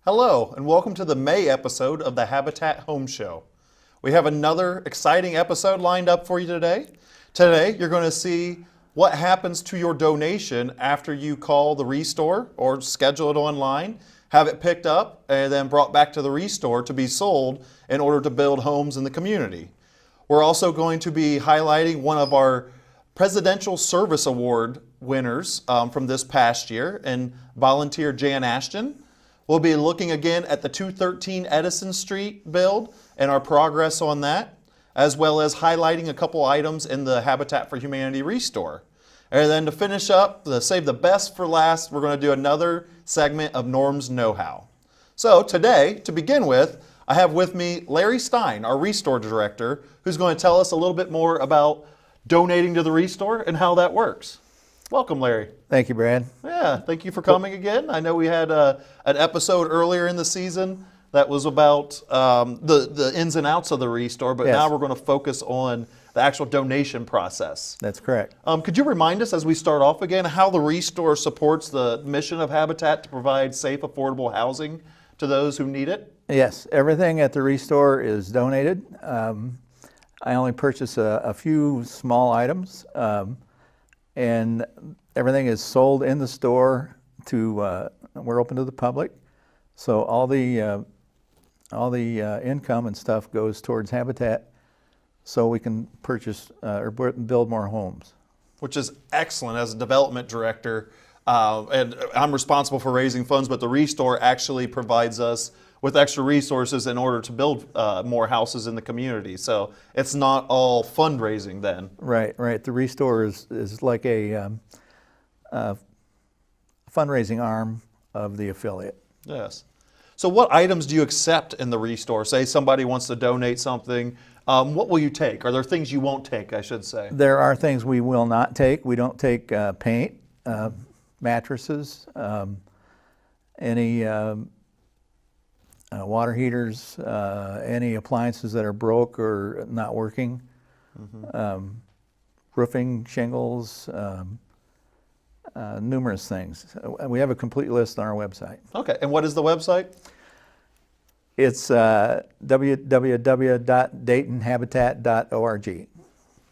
Hello, and welcome to the May episode of the Habitat Home Show. We have another exciting episode lined up for you today. Today, you're going to see what happens to your donation after you call the Restore or schedule it online, have it picked up, and then brought back to the Restore to be sold in order to build homes in the community. We're also going to be highlighting one of our Presidential Service Award winners from this past year, and volunteer Jan Ashton. We'll be looking again at the 213 Edison Street build and our progress on that, as well as highlighting a couple items in the Habitat for Humanity Restore. And then to finish up, to save the best for last, we're going to do another segment of Norm's Know-How. So today, to begin with, I have with me Larry Stein, our Restore Director, who's going to tell us a little bit more about donating to the Restore and how that works. Welcome, Larry. Thank you, Brad. Yeah, thank you for coming again. I know we had an episode earlier in the season that was about the ins and outs of the Restore, but Yes. Now we're going to focus on the actual donation process. That's correct. Could you remind us as we start off again how the Restore supports the mission of Habitat to provide safe, affordable housing to those who need it? Yes, everything at the Restore is donated. I only purchase a few small items, and everything is sold in the store. We're open to the public, so all the income and stuff goes towards Habitat, so we can purchase or build more homes. Which is excellent as a development director. And I'm responsible for raising funds, but the Restore actually provides us with extra resources in order to build more houses in the community. So it's not all fundraising then. Right. The Restore is like a fundraising arm of the affiliate. Yes. So what items do you accept in the Restore? Say somebody wants to donate something. What will you take? Are there things you won't take, I should say? There are things we will not take. We don't take paint, mattresses, any water heaters, any appliances that are broke or not working, roofing, shingles, numerous things. We have a complete list on our website. Okay, and what is the website? It's www.daytonhabitat.org.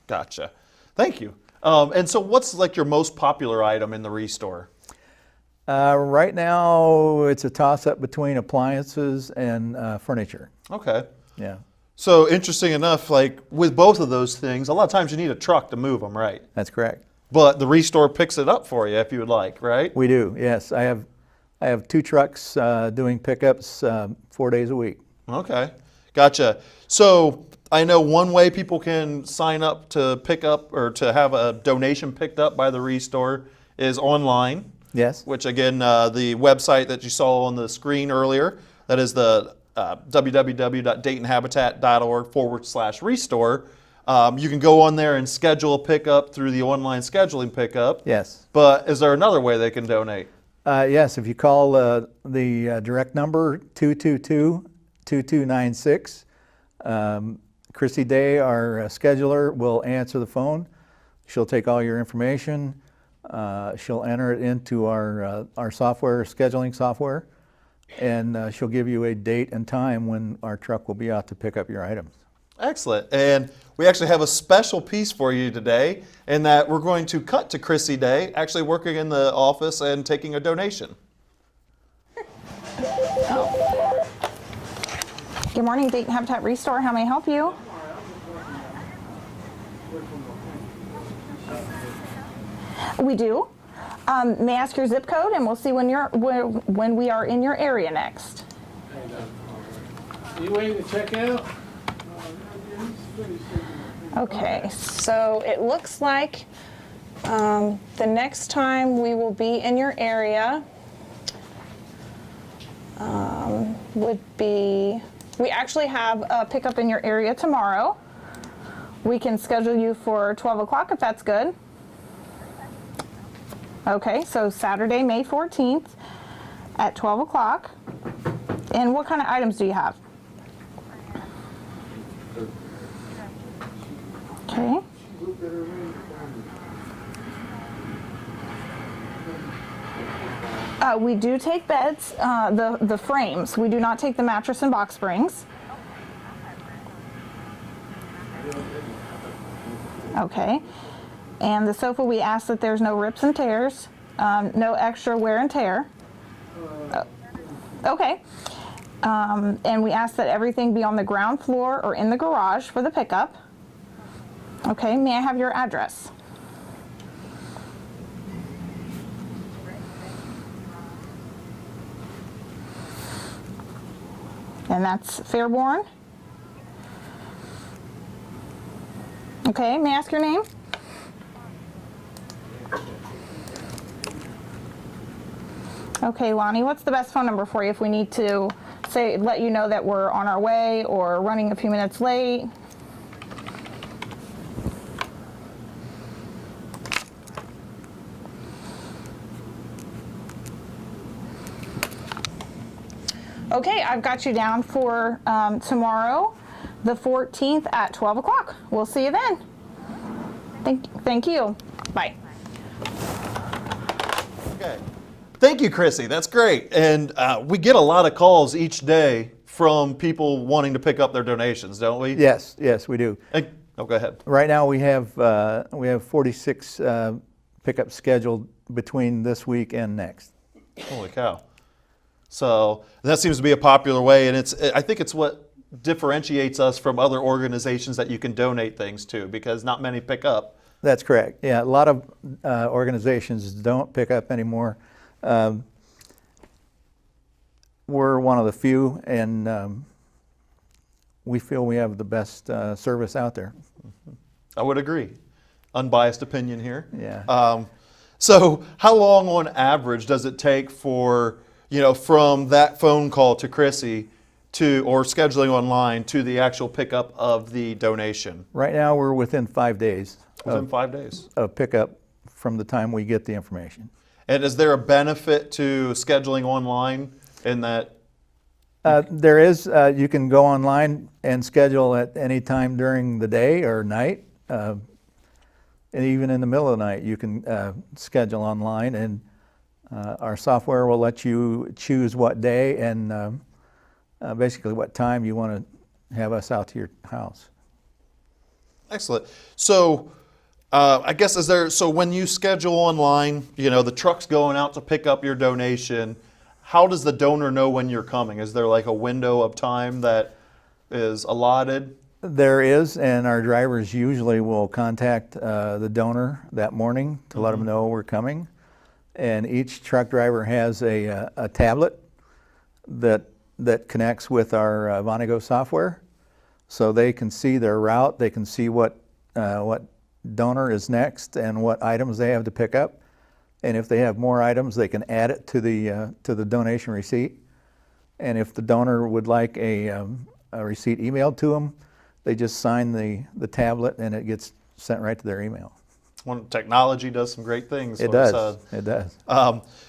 Gotcha. Thank you. And so what's like your most popular item in the Restore? Right now, it's a toss-up between appliances and furniture. Okay. Yeah. So interesting enough, like with both of those things, a lot of times you need a truck to move them, right? That's correct. But the Restore picks it up for you if you would like, right? We do, yes. I have two trucks doing pickups 4 days a week. Okay, gotcha. So I know one way people can sign up to pick up or to have a donation picked up by the Restore is online. Yes. Which again, the website that you saw on the screen earlier, that is the www.daytonhabitat.org/restore. You can go on there and schedule a pickup through the online scheduling pickup. Yes. But is there another way they can donate? Yes, if you call the direct number 222-2296, Chrissy Day, our scheduler, will answer the phone. She'll take all your information. She'll enter it into our software, scheduling software, and she'll give you a date and time when our truck will be out to pick up your items. Excellent. And we actually have a special piece for you today in that we're going to cut to Chrissy Day actually working in the office and taking a donation. Good morning, Dayton Habitat Restore. How may I help you? We do. May I ask your zip code, and we'll see when we are in your area next. You waiting to check out? Okay, so it looks like the next time we will be in your area would be, we actually have a pickup in your area tomorrow. We can schedule you for 12 o'clock if that's good. Okay, so Saturday, May 14th at 12 o'clock. And what kind of items do you have? Okay. We do take beds, the frames. We do not take the mattress and box springs. Okay. And the sofa, we ask that there's no rips and tears, no extra wear and tear. Okay. And we ask that everything be on the ground floor or in the garage for the pickup. Okay, may I have your address? And that's Fairborn. Okay, may I ask your name? Okay, Lonnie, what's the best phone number for you if we need to let you know that we're on our way or running a few minutes late? Okay, I've got you down for tomorrow, the 14th at 12 o'clock. We'll see you then. Thank you. Bye. Okay. Thank you, Chrissy. That's great. And we get a lot of calls each day from people wanting to pick up their donations, don't we? Yes, we do. Oh, go ahead. Right now we have 46 pickups scheduled between this week and next. Holy cow. So that seems to be a popular way, and I think it's what differentiates us from other organizations that you can donate things to, because not many pick up. That's correct. Yeah, a lot of organizations don't pick up anymore. We're one of the few, and we feel we have the best service out there. I would agree. Unbiased opinion here. Yeah. So how long on average does it take for, from that phone call to Chrissy or scheduling online to the actual pickup of the donation? Right now we're within 5 days. Within 5 days. Of pickup from the time we get the information. And is there a benefit to scheduling online in that? There is. You can go online and schedule at any time during the day or night. And even in the middle of the night, you can schedule online, and our software will let you choose what day and basically what time you want to have us out to your house. Excellent. So I guess so when you schedule online, the truck's going out to pick up your donation, how does the donor know when you're coming? Is there like a window of time that is allotted? There is, and our drivers usually will contact the donor that morning to let them know we're coming. And each truck driver has a tablet that connects with our Vonago software, so they can see their route. They can see what donor is next and what items they have to pick up. And if they have more items, they can add it to the donation receipt. And if the donor would like a receipt emailed to them, they just sign the tablet and it gets sent right to their email. Well, technology does some great things. It does. It does.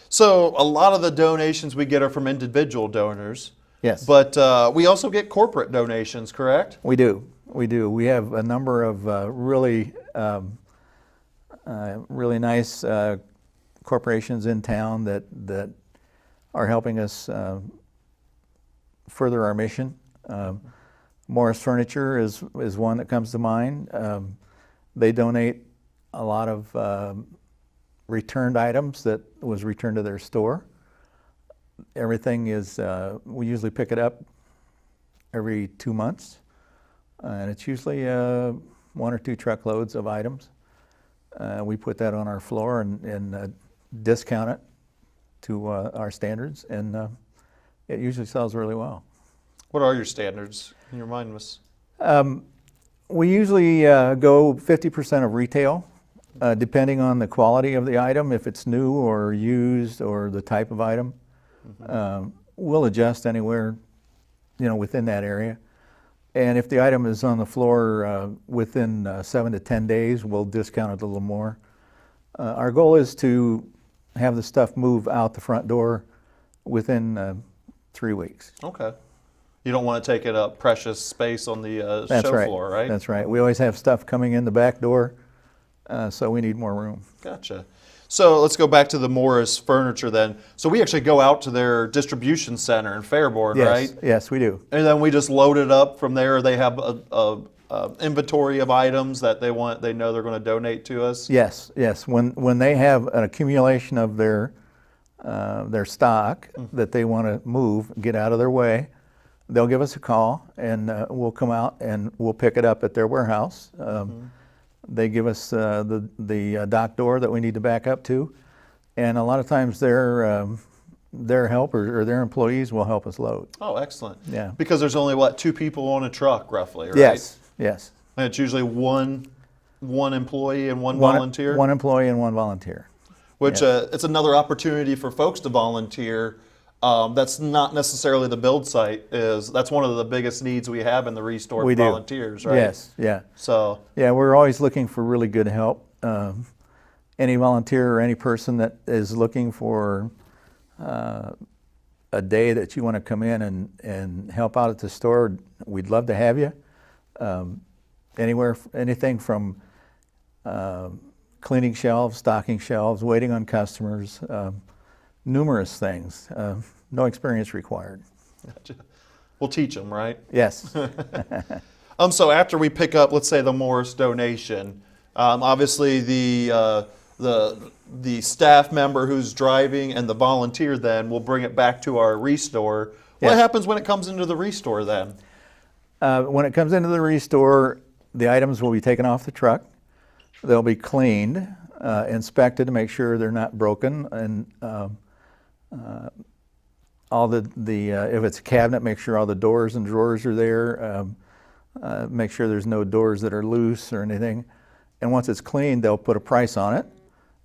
So a lot of the donations we get are from individual donors. Yes. But we also get corporate donations, correct? We do. We have a number of really nice corporations in town that are helping us further our mission. Morris Furniture is one that comes to mind. They donate a lot of returned items that was returned to their store. Everything is, we usually pick it up every 2 months, and it's usually 1 or 2 truckloads of items. We put that on our floor and discount it to our standards, and it usually sells really well. What are your standards? Can you remind us? We usually go 50% of retail, depending on the quality of the item, if it's new or used or the type of item. We'll adjust anywhere, within that area. And if the item is on the floor within 7 to 10 days, we'll discount it a little more. Our goal is to have the stuff move out the front door within 3 weeks. Okay. You don't want to take up precious space on the show floor, right? That's right. We always have stuff coming in the back door, so we need more room. Gotcha. So let's go back to the Morris Furniture then. So we actually go out to their distribution center in Fairborn, Yes, right? yes, we do. And then we just load it up from there. They have a inventory of items that they know they're going to donate to us. Yes, yes. When they have an accumulation of their stock that they want to move, get out of their way, they'll give us a call, and we'll come out and we'll pick it up at their warehouse. They give us the dock door that we need to back up to, and a lot of times their helpers or their employees will help us load. Oh, excellent. Yeah. Because there's only, 2 people on a truck roughly, right? Yes, yes. And it's usually one employee and one volunteer? One employee and one volunteer. Which it's another opportunity for folks to volunteer. That's not necessarily the build site. That's one of the biggest needs we have in the Restore We do. volunteers, right? Yes, yeah. So Yeah, we're always looking for really good help. Any volunteer or any person that is looking for a day that you want to come in and help out at the store, we'd love to have you. Anything from cleaning shelves, stocking shelves, waiting on customers, numerous things. No experience required. we'll teach them, right? Yes. So after we pick up, let's say the Morris donation, obviously the staff member who's driving and the volunteer then will bring it back to our Restore. What Yes. happens when it comes into the Restore then? When it comes into the Restore, the items will be taken off the truck. They'll be cleaned, inspected to make sure they're not broken, and all the if it's a cabinet, make sure all the doors and drawers are there. Make sure there's no doors that are loose or anything. And once it's cleaned, they'll put a price on it,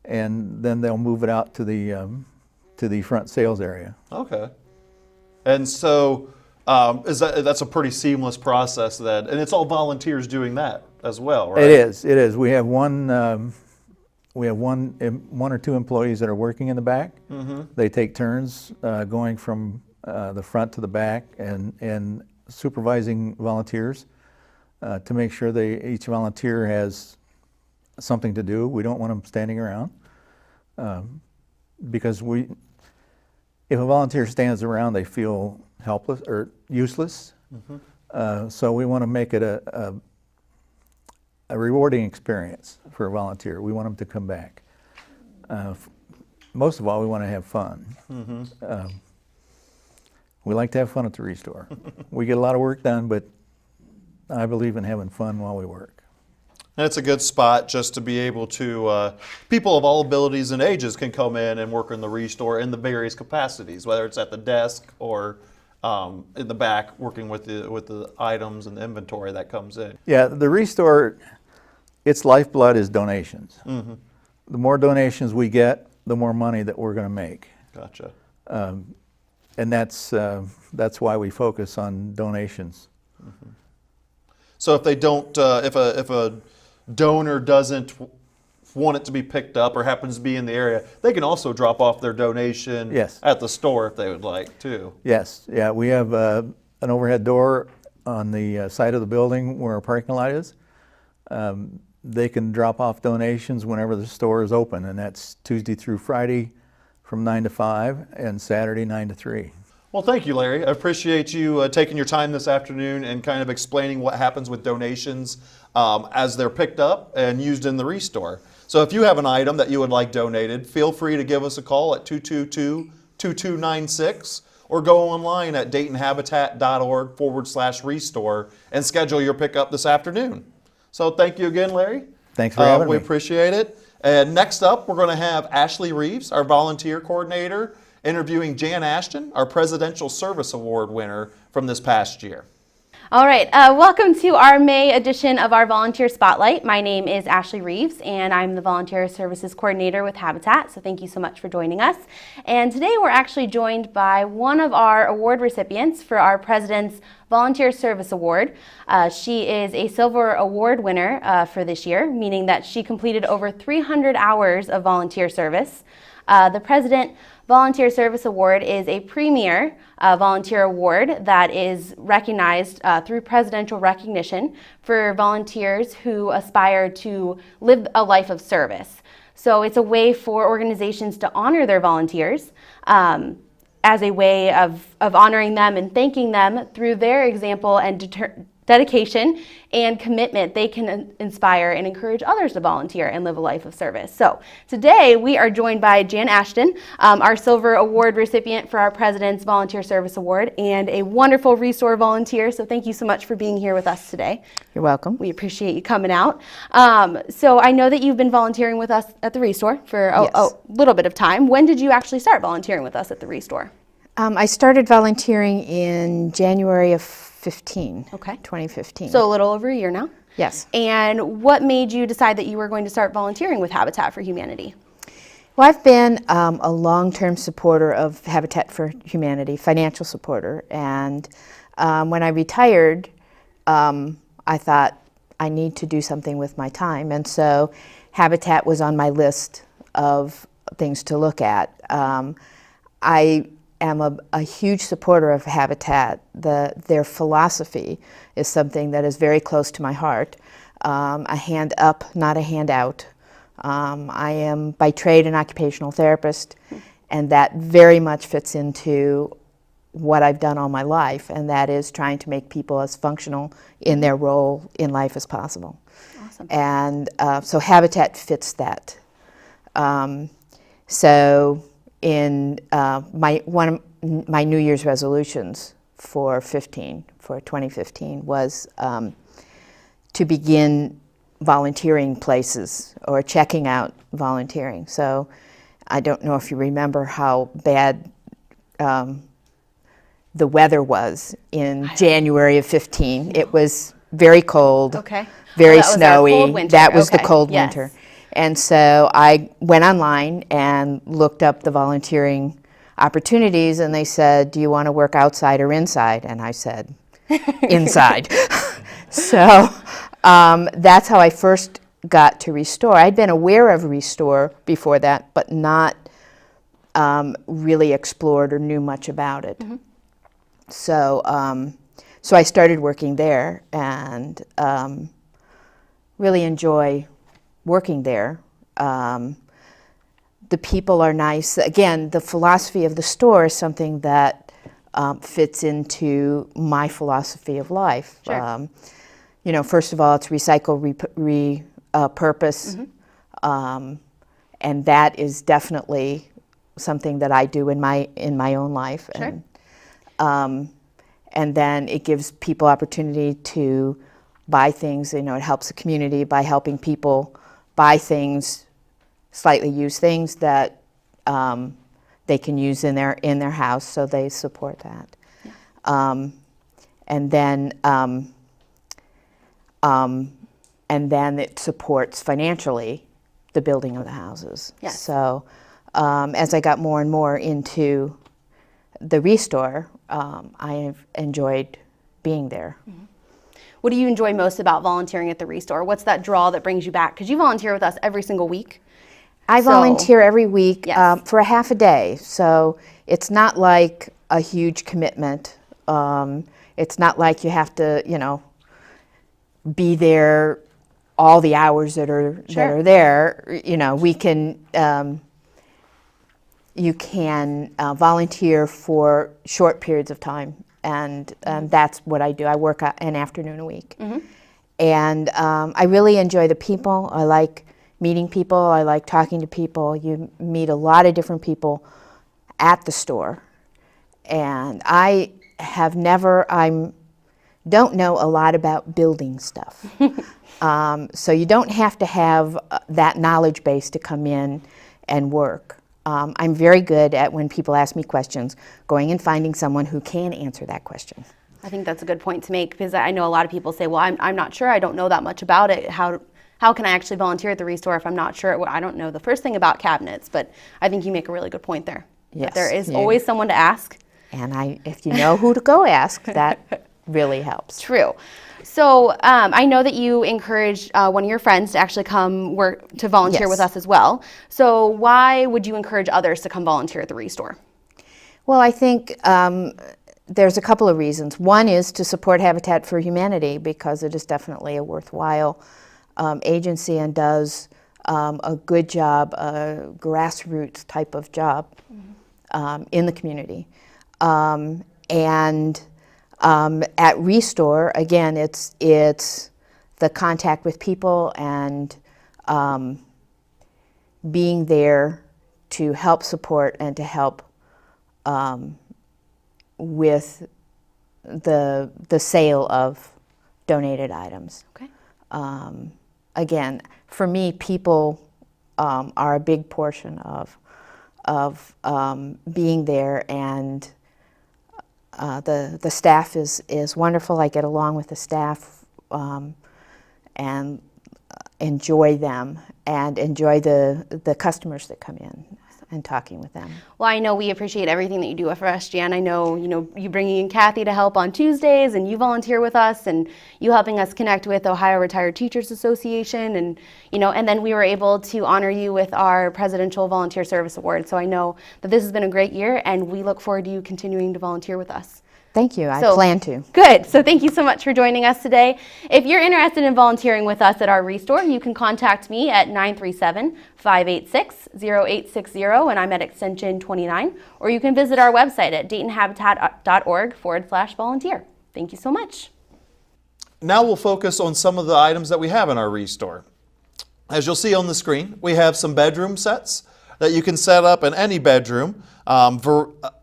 and then they'll move it out to the front sales area. Okay. And so that's a pretty seamless process then, and it's all volunteers doing that as well, right? It is. It is. We have one or two employees that are working in the back. Mm-hmm. They take turns going from the front to the back and supervising volunteers to make sure each volunteer has something to do. We don't want them standing around because if a volunteer stands around, they feel helpless or useless. Mm-hmm. So we want to make it a rewarding experience for a volunteer. We want them to come back. Most of all, we want to have fun. Mm-hmm. We like to have fun at the Restore. We get a lot of work done, but I believe in having fun while we work. And it's a good spot just to be able to, people of all abilities and ages can come in and work in the Restore in the various capacities, whether it's at the desk or in the back working with the items and the inventory that comes in. Yeah, the Restore, its lifeblood is donations. Mm-hmm. The more donations we get, the more money that we're going to make. Gotcha. And that's why we focus on donations. Mm-hmm. So if they don't, if a donor doesn't want it to be picked up or happens to be in the area, they can also drop off their donation Yes. at the store if they would like too. Yes, yeah, we have an overhead door on the side of the building where our parking lot is. They can drop off donations whenever the store is open, and that's Tuesday through Friday from 9 to 5 and Saturday 9 to 3. Well, thank you, Larry. I appreciate you taking your time this afternoon and kind of explaining what happens with donations as they're picked up and used in the Restore. So if you have an item that you would like donated, feel free to give us a call at 222-2296 or go online at daytonhabitat.org/restore and schedule your pickup this afternoon. So thank you again, Larry. Thanks for having We me. appreciate it. And next up, we're going to have Ashley Reeves, our volunteer coordinator, interviewing Jan Ashton, our Presidential Service Award winner from this past year. All right, welcome to our May edition of our Volunteer Spotlight. My name is Ashley Reeves, and I'm the Volunteer Services Coordinator with Habitat, so thank you so much for joining us. And today we're actually joined by one of our award recipients for our President's Volunteer Service Award. She is a Silver Award winner for this year, meaning that she completed over 300 hours of volunteer service. The President Volunteer Service Award is a premier volunteer award that is recognized through presidential recognition for volunteers who aspire to live a life of service. So it's a way for organizations to honor their volunteers as a way of honoring them and thanking them through their example and dedication and commitment. They can inspire and encourage others to volunteer and live a life of service. So today we are joined by Jan Ashton, our Silver Award recipient for our President's Volunteer Service Award, and a wonderful Restore volunteer. So thank you so much for being here with us today. You're welcome. We appreciate you coming out. So I know that you've been volunteering with us at the Restore for a little bit of time. When did you actually start volunteering with us at the Restore? I started volunteering in January of 2015. So a little over a year now. Yes. And what made you decide that you were going to start volunteering with Habitat for Humanity? Well, I've been a long-term supporter of Habitat for Humanity, financial supporter, and when I retired, I thought I need to do something with my time, and so Habitat was on my list of things to look at. I am a huge supporter of Habitat. Their philosophy is something that is very close to my heart. A hand up, not a handout. I am by trade an occupational therapist, and that very much fits into what I've done all my life, and that is trying to make people as functional in their role in life as possible. Awesome. And so Habitat fits that. So in one of my New Year's resolutions for 2015 was to begin volunteering places or checking out volunteering. So I don't know if you remember how bad the weather was in January of 15. It was very cold, very snowy. That was the cold winter. And so I went online and looked up the volunteering opportunities, and they said, do you want to work outside or inside? And I said, inside. So that's how I first got to Restore. I'd been aware of Restore before that, but not really explored or knew much about it. Mm-hmm. So I started working there and really enjoy working there. The people are nice. Again, the philosophy of the store is something that fits into my philosophy of life. Sure. First of all, it's recycle, repurpose, and that is definitely something that I do in my own life. Sure. And then it gives people opportunity to buy things. It helps the community by helping people buy things, slightly used things that they can use in their house, so they support that. Yeah. And then it supports financially the building of the houses. Yes. So as I got more and more into the Restore, I have enjoyed being there. Mm-hmm. What do you enjoy most about volunteering at the Restore? What's that draw that brings you back? Because you volunteer with us every single week. I volunteer every week Yes. For a half a day, so it's not like a huge commitment. It's not like you have to, be there all the hours that are there. We can. You can volunteer for short periods of time, and that's what I do. I work an afternoon a week. Mm-hmm. And I really enjoy the people. I like meeting people. I like talking to people. You meet a lot of different people at the store. And I don't know a lot about building stuff. So you don't have to have that knowledge base to come in and work. I'm very good at, when people ask me questions, going and finding someone who can answer that question. I think that's a good point to make, because I know a lot of people say, well, I'm not sure, I don't know that much about it. How can I actually volunteer at the Restore if I'm not sure? Well, I don't know the first thing about cabinets, but I think you make a really good point there. Yes. That there is always someone to ask. And if you know who to go ask, that really helps. True. So I know that you encouraged one of your friends to actually come to volunteer Yes. with us as well. So why would you encourage others to come volunteer at the Restore? Well, I think there's a couple of reasons. One is to support Habitat for Humanity, because it is definitely a worthwhile agency and does a good job, a grassroots type of job in the community. And at Restore, again, it's the contact with people and being there to help support and to help with the sale of donated items. Okay. Again, for me, people are a big portion of being there, and the staff is wonderful. I get along with the staff and enjoy them and enjoy the customers that come in and talking with them. Well, I know we appreciate everything that you do for us, Jan. I know, you bringing in Kathy to help on Tuesdays, and you volunteer with us, and you helping us connect with Ohio Retired Teachers Association, and and then we were able to honor you with our Presidential Volunteer Service Award. So I know that this has been a great year, and we look forward to you continuing to volunteer with us. Thank you. I So- plan to. Good. So thank you so much for joining us today. If you're interested in volunteering with us at our Restore, you can contact me at 937-586-0860, and I'm at extension 29, or you can visit our website at daytonhabitat.org/volunteer. Thank you so much. Now we'll focus on some of the items that we have in our Restore. As you'll see on the screen, we have some bedroom sets that you can set up in any bedroom, a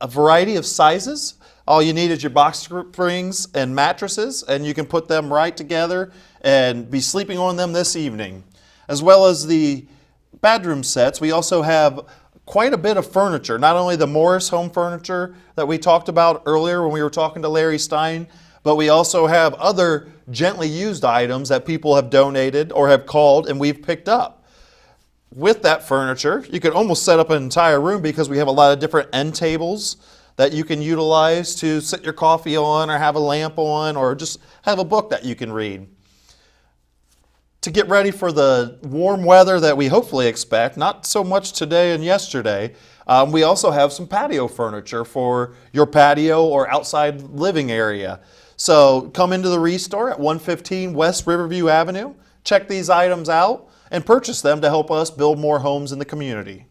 variety of sizes. All you need is your box springs and mattresses, and you can put them right together and be sleeping on them this evening. As well as the bedroom sets, we also have quite a bit of furniture, not only the Morris home furniture that we talked about earlier when we were talking to Larry Stein, but we also have other gently used items that people have donated or have called and we've picked up. With that furniture, you can almost set up an entire room because we have a lot of different end tables that you can utilize to sit your coffee on or have a lamp on or just have a book that you can read. To get ready for the warm weather that we hopefully expect, not so much today and yesterday, we also have some patio furniture for your patio or outside living area. So come into the Restore at 115 West Riverview Avenue, check these items out, and purchase them to help us build more homes in the community.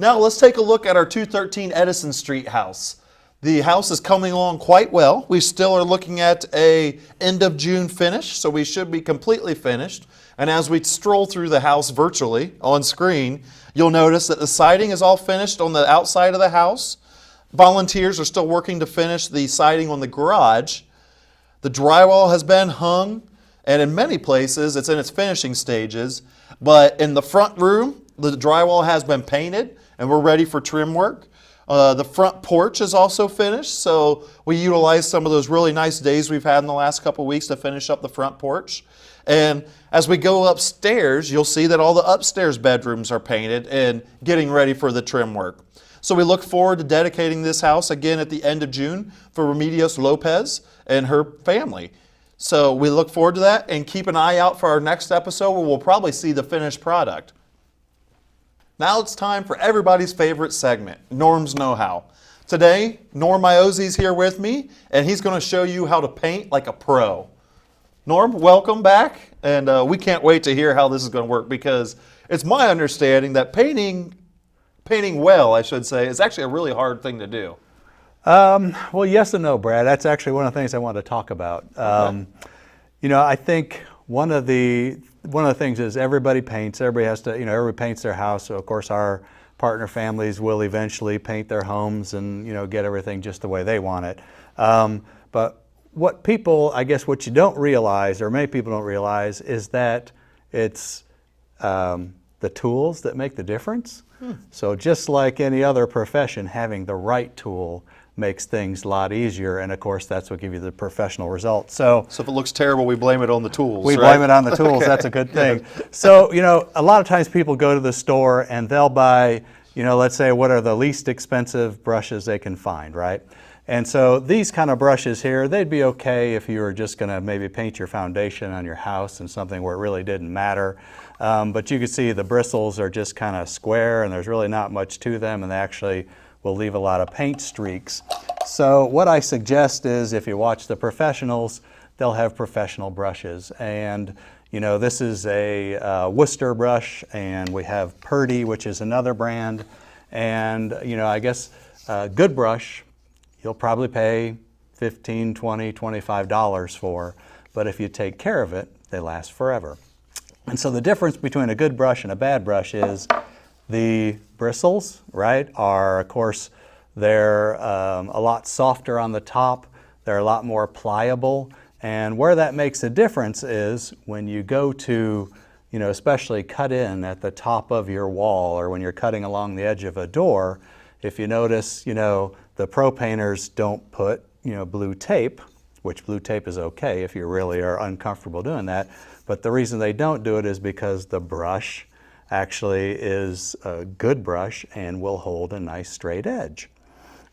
Now let's take a look at our 213 Edison Street house. The house is coming along quite well. We still are looking at a end of June finish, so we should be completely finished. And as we stroll through the house virtually on screen, you'll notice that the siding is all finished on the outside of the house. Volunteers are still working to finish the siding on the garage. The drywall has been hung, and in many places it's in its finishing stages. But in the front room, the drywall has been painted, and we're ready for trim work. The front porch is also finished, so we utilized some of those really nice days we've had in the last couple weeks to finish up the front porch. And as we go upstairs, you'll see that all the upstairs bedrooms are painted and getting ready for the trim work. So we look forward to dedicating this house again at the end of June for Remedios Lopez and her family. So we look forward to that, and keep an eye out for our next episode where we'll probably see the finished product. Now it's time for everybody's favorite segment, Norm's Know-How. Today, Norm Iozzi's here with me, and he's going to show you how to paint like a pro. Norm, welcome back, and we can't wait to hear how this is going to work, because it's my understanding that painting well, I should say, is actually a really hard thing to do. Well, yes and no, Brad. That's actually one of the things I want to talk about. I think one of the things is everybody paints. Everybody has to, everybody paints their house. So of course our partner families will eventually paint their homes and get everything just the way they want it. But what you don't realize, or many people don't realize, is that it's the tools that make the difference. So just like any other profession, having the right tool makes things a lot easier, and of course that's what gives you the professional results. So if it looks terrible, we blame it on the tools. We right? blame it on the tools. Okay. That's a good thing. So a lot of times people go to the store and they'll buy, let's say, what are the least expensive brushes they can find, right? And so these kind of brushes here, they'd be okay if you were just going to maybe paint your foundation on your house and something where it really didn't matter. But you can see the bristles are just kind of square, and there's really not much to them, and they actually will leave a lot of paint streaks. So what I suggest is, if you watch the professionals, they'll have professional brushes. And You know, this is a Worcester brush, and we have Purdy, which is another brand. And, you know, I guess a good brush, you'll probably pay $15, $20, $25 for. But if you take care of it, they last forever. And so the difference between a good brush and a bad brush is the bristles, right, are, of course, they're a lot softer on the top. They're a lot more pliable. And where that makes a difference is when you go to, you know, especially cut in at the top of your wall, or when you're cutting along the edge of a door, if you notice, you know, the pro painters don't put, you know, blue tape, which blue tape is okay if you really are uncomfortable doing that. But the reason they don't do it is because the brush actually is a good brush and will hold a nice straight edge.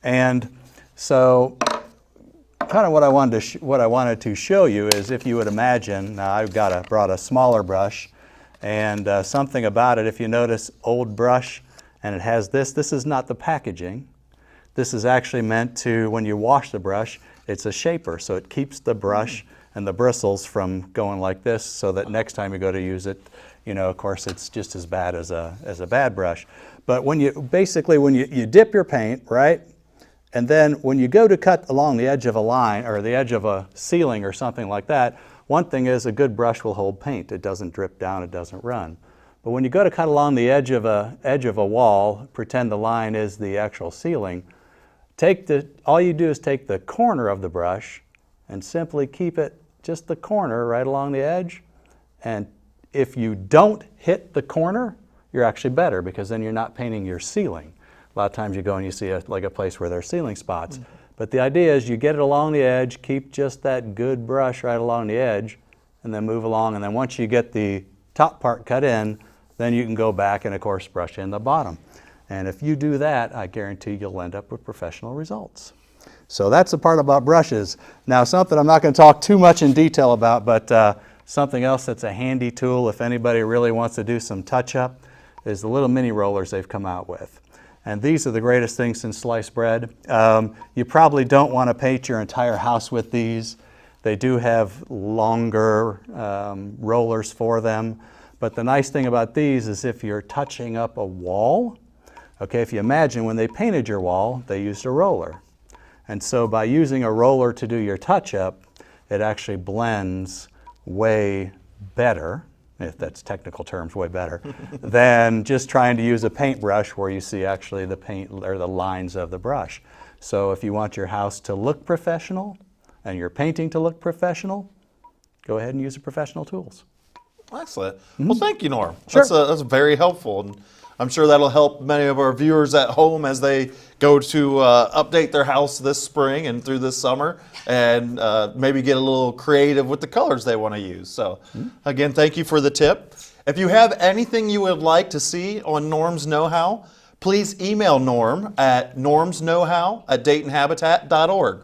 And so kind of what I wanted to show you is, if you would imagine, now I've brought a smaller brush, and something about it, if you notice, old brush, and it has this is not the packaging. This is actually meant to, when you wash the brush, it's a shaper, so it keeps the brush and the bristles from going like this, so that next time you go to use it, you know, of course, it's just as bad as a bad brush. But when you dip your paint, right, and then when you go to cut along the edge of a line or the edge of a ceiling or something like that, one thing is a good brush will hold paint. It doesn't drip down, it doesn't run. But when you go to cut along the edge of a wall, pretend the line is the actual ceiling, all you do is take the corner of the brush and simply keep it just the corner right along the edge. And if you don't hit the corner, you're actually better, because then you're not painting your ceiling. A lot of times you go and you see a place where there's ceiling spots. Mm-hmm. But the idea is you get it along the edge, keep just that good brush right along the edge, and then move along. And then once you get the top part cut in, then you can go back and, of course, brush in the bottom. And if you do that, I guarantee you'll end up with professional results. So that's the part about brushes. Now, something I'm not going to talk too much in detail about, but something else that's a handy tool if anybody really wants to do some touch-up is the little mini rollers they've come out with. And these are the greatest things since sliced bread. You probably don't want to paint your entire house with these. They do have longer rollers for them. But the nice thing about these is if you're touching up a wall, okay, if you imagine when they painted your wall, they used a roller. And so by using a roller to do your touch-up, it actually blends way better, if that's technical terms, way better, than just trying to use a paintbrush where you see actually the paint or the lines of the brush. So if you want your house to look professional and your painting to look professional, go ahead and use the professional tools. Excellent. Well, thank you, Norm. Sure. That's very helpful. And I'm sure that'll help many of our viewers at home as they go to update their house this spring and through this summer, and maybe get a little creative with the colors they want to use. So again, thank you for the tip. If you have anything you would like to see on Norm's Know-How, please email Norm at normsknowhow@daytonhabitat.org.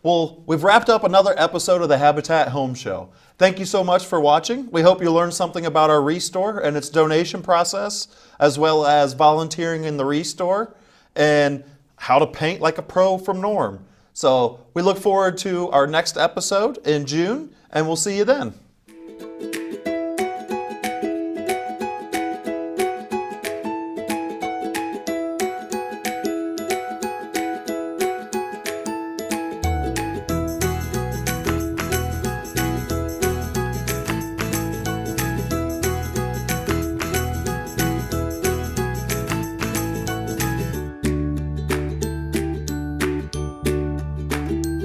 Well, we've wrapped up another episode of the Habitat Home Show. Thank you so much for watching. We hope you learned something about our Restore and its donation process, as well as volunteering in the Restore and how to paint like a pro from Norm. So we look forward to our next episode in June, and we'll see you then.